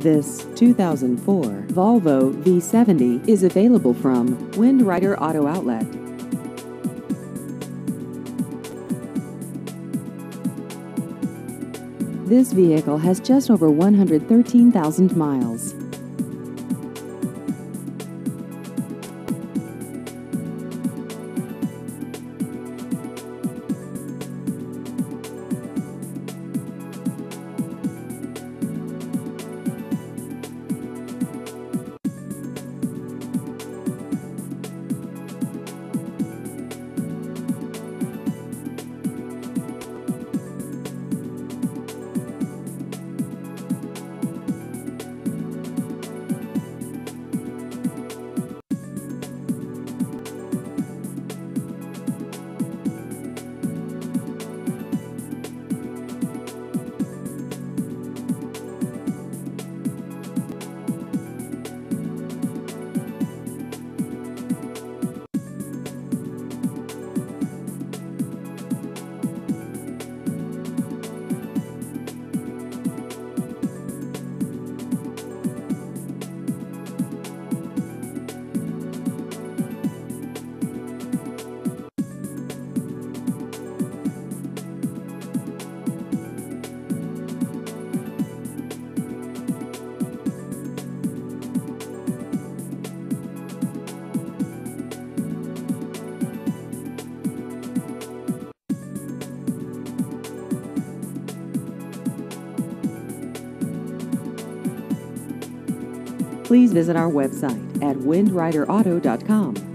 This 2004 Volvo V70 is available from Windrider Auto Outlet. This vehicle has just over 113,000 miles. Please visit our website at windriderauto.com.